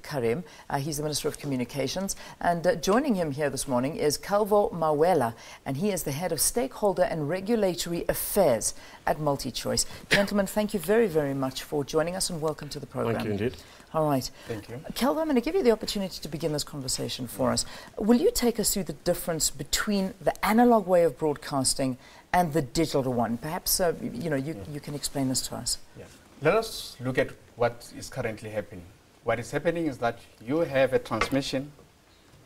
Karim. He's the Minister of Communications, and joining him here this morning is Calvo Mawela, and he is the Head of Stakeholder and Regulatory Affairs at MultiChoice. Gentlemen, thank you very, very much for joining us, and welcome to the program. Thank you indeed. All right. Thank you. Calvo, I'm going to give you the opportunity to begin this conversation for us. Will you take us through the difference between the analog way of broadcasting and the digital one? Perhaps, you can explain this to us. Yeah. Let us look at what is currently happening. What is happening is that you have a transmission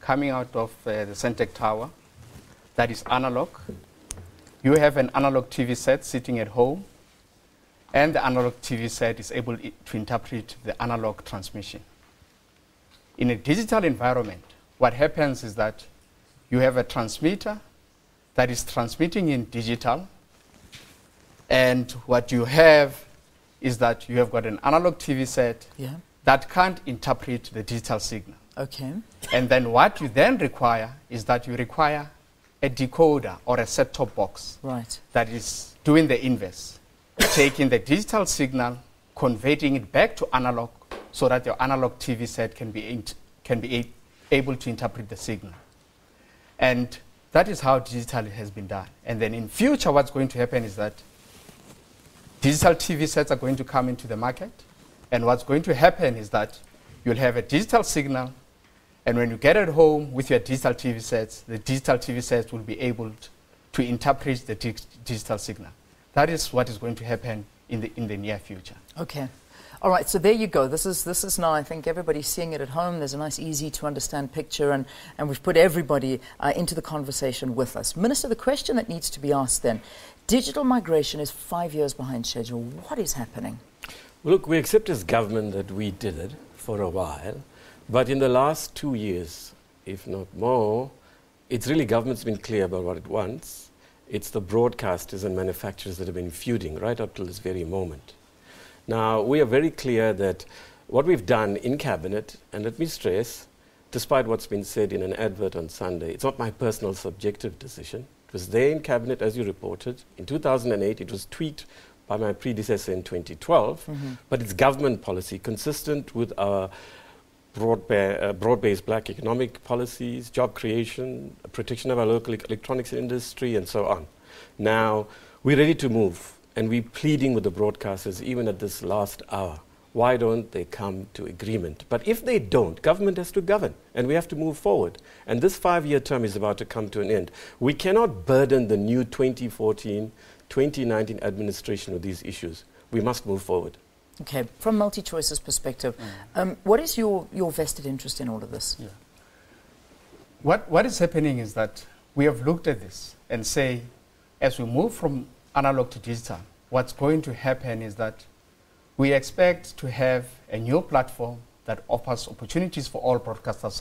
coming out of the Centec Tower that is analog. You have an analog TV set sitting at home, and the analog TV set is able to interpret the analog transmission. In a digital environment, what happens is that you have a transmitter that is transmitting in digital, and what you have is that you have got an analog TV set that can't interpret the digital signal. Okay. And then what you then require is that you require a decoder or a set-top box that is doing the inverse, taking the digital signal, converting it back to analog so that your analog TV set can be able to interpret the signal. And that is how digital has been done. And then in future, what's going to happen is that digital TV sets are going to come into the market. And what's going to happen is that you'll have a digital signal, and when you get at home with your digital TV sets, the digital TV sets will be able to interpret the digital signal. That is what is going to happen in the near future. Okay. All right, so there you go. This is now, I think everybody's seeing it at home. There's a nice, easy to understand picture, and we've put everybody into the conversation with us. Minister, the question that needs to be asked then, digital migration is 5 years behind schedule. What is happening? Look, we accept as government that we did it for a while, but in the last 2 years, if not more, it's really government's been clear about what it wants. It's the broadcasters and manufacturers that have been feuding right up till this very moment. Now, we are very clear that what we've done in Cabinet, and let me stress, despite what's been said in an advert on Sunday, it's not my personal subjective decision. It was there in Cabinet, as you reported. In 2008, it was tweaked by my predecessor in 2012, but it's government policy consistent with our broad-based black economic policies, job creation, protection of our local electronics industry, and so on. Now, we're ready to move, and we're pleading with the broadcasters even at this last hour. Why don't they come to agreement? But if they don't, government has to govern, and we have to move forward. And this 5-year term is about to come to an end. We cannot burden the new 2014-2019 administration with these issues. We must move forward. Okay, from MultiChoice's perspective, what is your vested interest in all of this? Yeah. What is happening is that we have looked at this and say, as we move from analog to digital, what's going to happen is that we expect to have a new platform that offers opportunities for all broadcasters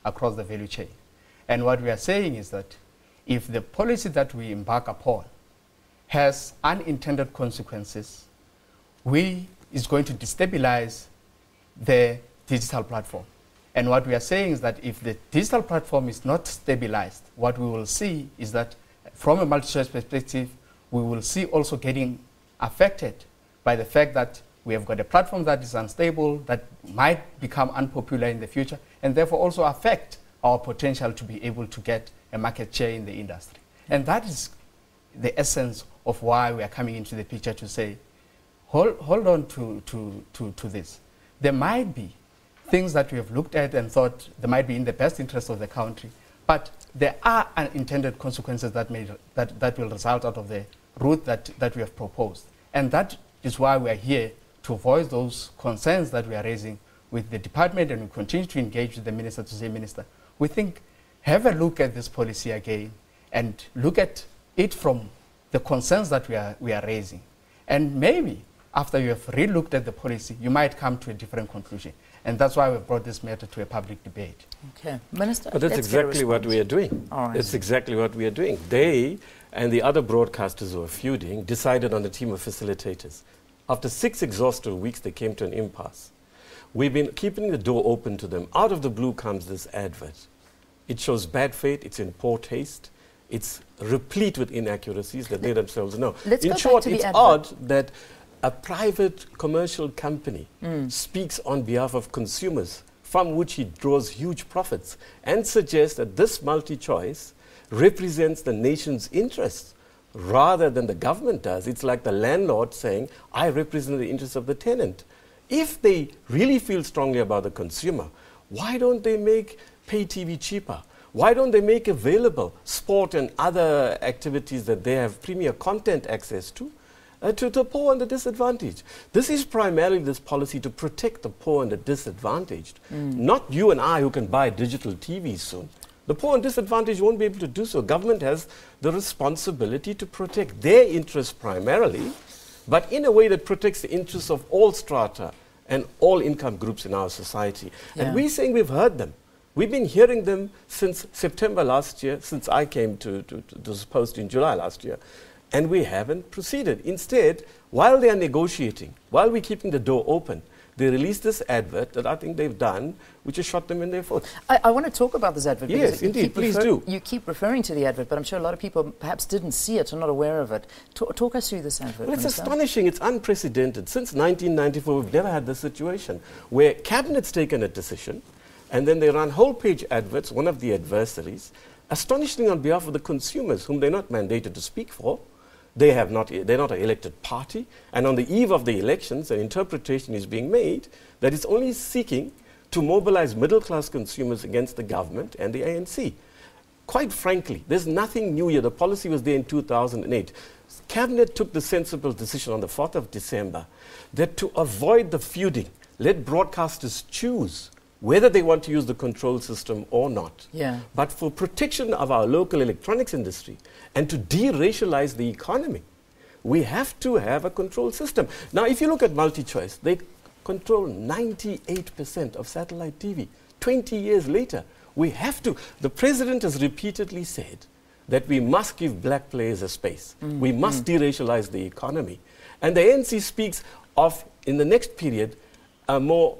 across the value chain. And what we are saying is that if the policy that we embark upon has unintended consequences, is going to destabilize the digital platform. And what we are saying is that if the digital platform is not stabilized, what we will see is that from a MultiChoice perspective, we will see also getting affected by the fact that we have got a platform that is unstable, that might become unpopular in the future, and therefore also affect our potential to be able to get a market share in the industry. And that is the essence of why we are coming into the picture to say, hold on to this. There might be things that we have looked at and thought they might be in the best interest of the country, but there are unintended consequences that will result out of the route that we have proposed. And that is why we are here to voice those concerns that we are raising with the department, and we continue to engage with the minister to say, Minister, we think, have a look at this policy again and look at it from the concerns that we are raising. And maybe after you have re-looked at the policy, you might come to a different conclusion. And that's why we've brought this matter to a public debate. Okay. Minister, but that's exactly what we are doing. All right. That's exactly what we are doing. They and the other broadcasters who are feuding decided on a team of facilitators. After 6 exhaustive weeks, they came to an impasse. We've been keeping the door open to them. Out of the blue comes this advert. It shows bad faith. It's in poor taste. It's replete with inaccuracies that they themselves know. Let's in go short, back to it's the odd that a private commercial company speaks on behalf of consumers, from which he draws huge profits, and suggests that this multi-choice represents the nation's interests rather than the government does. It's like the landlord saying, I represent the interests of the tenant. If they really feel strongly about the consumer, why don't they make pay TV cheaper? Why don't they make available sport and other activities that they have premier content access to the poor and the disadvantaged? This is primarily this policy to protect the poor and the disadvantaged, not you and I who can buy digital TV soon. The poor and disadvantaged won't be able to do so. Government has the responsibility to protect their interests primarily, but in a way that protects the interests of all strata and all income groups in our society. Yeah. And we're saying we've heard them. We've been hearing them since September last year, since I came to this post in July last year, and we haven't proceeded. Instead, while they are negotiating, while we're keeping the door open, they released this advert that I think they've done, which has shot them in their foot. I want to talk about this advert. Yes, indeed, please do. You keep referring to the advert, but I'm sure a lot of people perhaps didn't see it or not aware of it. Talk us through this advert. Well, it's astonishing. It's unprecedented. Since 1994, we've never had this situation where Cabinet's taken a decision, and then they run whole-page adverts, one of the adversaries, astonishingly on behalf of the consumers, whom they're not mandated to speak for. They're not an elected party, and on the eve of the elections, an interpretation is being made that it's only seeking to mobilize middle-class consumers against the government and the ANC. Quite frankly, there's nothing new here. The policy was there in 2008. Cabinet took the sensible decision on the 4th of December that to avoid the feuding, let broadcasters choose whether they want to use the control system or not. Yeah. But for protection of our local electronics industry and to de-racialize the economy, we have to have a control system. Now, if you look at MultiChoice, they control 98% of satellite TV. 20 years later, we have to. The president has repeatedly said that we must give black players a space. We must de-racialize the economy. And the ANC speaks of, in the next period, a more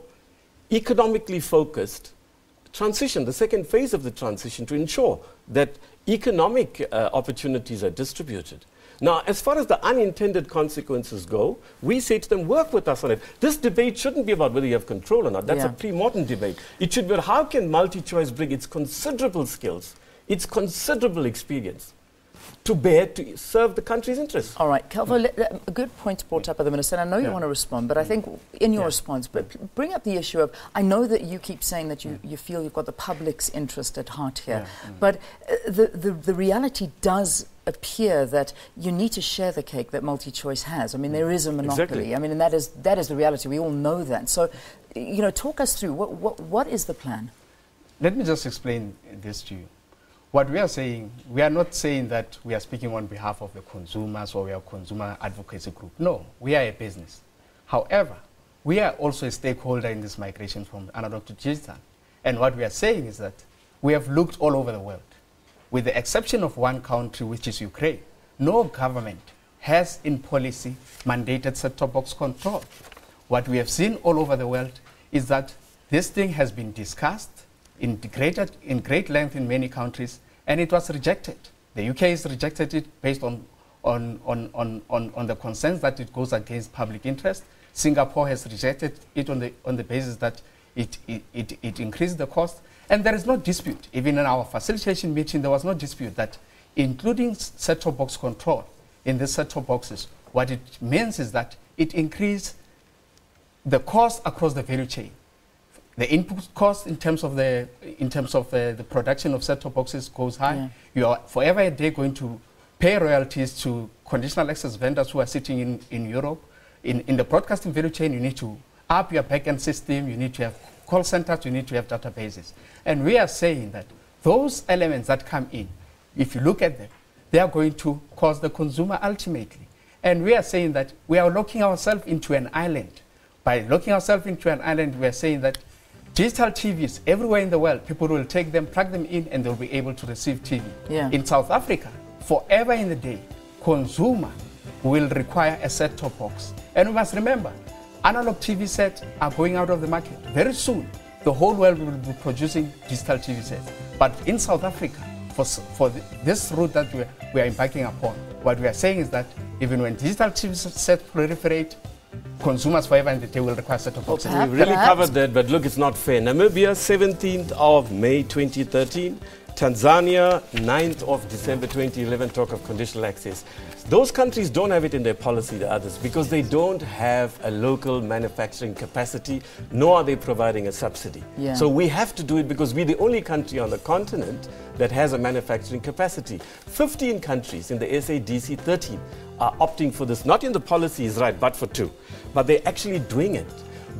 economically focused transition, the second phase of the transition, to ensure that economic opportunities are distributed. Now, as far as the unintended consequences go, we say to them, work with us on it. This debate shouldn't be about whether you have control or not. That's a pre-modern debate. It should be about how can MultiChoice bring its considerable skills, its considerable experience, to bear to serve the country's interests. All right, Calvo, a good point brought up by the Minister, and I know you want to respond, but I think in your response, but bring up the issue of, I know that you keep saying that you feel you've got the public's interest at heart here, but the reality does appear that you need to share the cake that MultiChoice has. I mean, there is a monopoly. Exactly. I mean, and that is the reality. We all know that. So, you know, talk us through, what is the plan? Let me just explain this to you. What we are saying, we are not saying that we are speaking on behalf of the consumers or we are a consumer advocacy group. No, we are a business. However, we are also a stakeholder in this migration from analog to digital. And what we are saying is that we have looked all over the world. With the exception of one country, which is Ukraine, no government has in policy mandated set-top box control. What we have seen all over the world is that this thing has been discussed in great length in many countries, and it was rejected. The UK has rejected it based on the concerns that it goes against public interest. Singapore has rejected it on the basis that it increased the cost. And there is no dispute. Even in our facilitation meeting, there was no dispute that including set-top box control in the set-top boxes, what it means is that it increased the cost across the value chain. The input cost in terms of the production of set-top boxes goes high. Yeah. You are forever a day going to pay royalties to conditional access vendors who are sitting in Europe. In the broadcasting value chain, you need to up your back-end system, you need to have call centers, you need to have databases. And we are saying that those elements that come in, if you look at them, they are going to cost the consumer ultimately. And we are saying that we are locking ourselves into an island. By locking ourselves into an island, we are saying that digital TVs everywhere in the world, people will take them, plug them in, and they'll be able to receive TV. Yeah. In South Africa, forever in the day, consumer will require a set-top box. And we must remember, analog TV sets are going out of the market. Very soon, the whole world will be producing digital TV sets. But in South Africa, for this route that we are embarking upon, what we are saying is that Even when digital chipsets proliferate, consumers forever and they will require set-top boxes. Perhaps. We've really covered that, but look, it's not fair. Namibia, 17th of May 2013. Tanzania, 9th of December 2011, talk of conditional access. Those countries don't have it in their policy, the others, because they don't have a local manufacturing capacity, nor are they providing a subsidy. Yeah. So we have to do it because we're the only country on the continent that has a manufacturing capacity. 15 countries in the SADC, 13 are opting for this. Not in the policy is right, but for 2. But they're actually doing it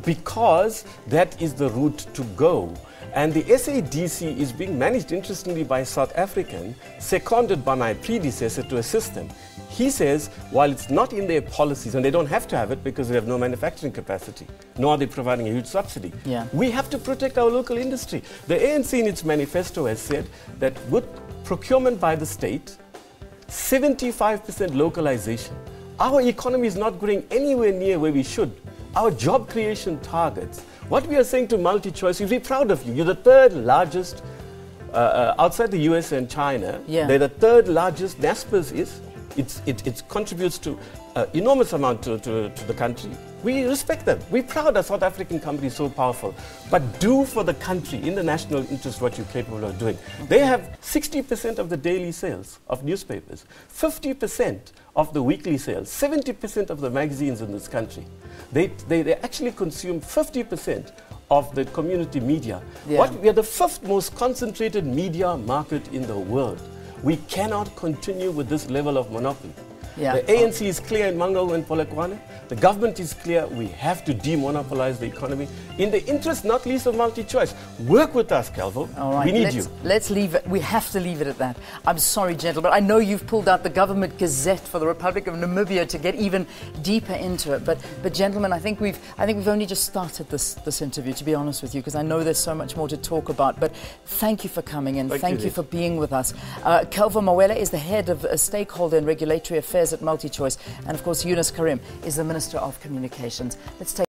because that is the route to go. And the SADC is being managed, interestingly, by a South African, seconded by my predecessor to assist them. He says, while it's not in their policies, and they don't have to have it because they have no manufacturing capacity, nor are they providing a huge subsidy, we have to protect our local industry. The ANC in its manifesto has said that with procurement by the state, 75% localization, our economy is not going anywhere near where we should. Our job creation targets, what we are saying to MultiChoice, we're very proud of you. You're the 3rd largest, outside the US and China, they're the 3rd largest, NASPERS is. It contributes to enormous amount to the country. We respect them. We're proud that South African company is so powerful. But do for the country, in the national interest, what you're capable of doing. They have 60% of the daily sales of newspapers, 50% of the weekly sales, 70% of the magazines in this country. They actually consume 50% of the community media. We are the 5th most concentrated media market in the world. We cannot continue with this level of monopoly. The ANC is clear in Mangaung and Polokwane. The government is clear. We have to demonopolize the economy in the interest, not least, of MultiChoice. Work with us, Calvo. All right, we need you. Let's leave it. We have to leave it at that. I'm sorry, gentlemen. I know you've pulled out the government gazette for the Republic of Namibia to get even deeper into it. But gentlemen, I think we've only just started this interview, to be honest with you, because I know there's so much more to talk about. But thank you for coming in. Thank you for being with us. Calvo Mawela is the head of stakeholder and regulatory affairs at MultiChoice, and of course Yunus Karim is the Minister of Communications. Let's take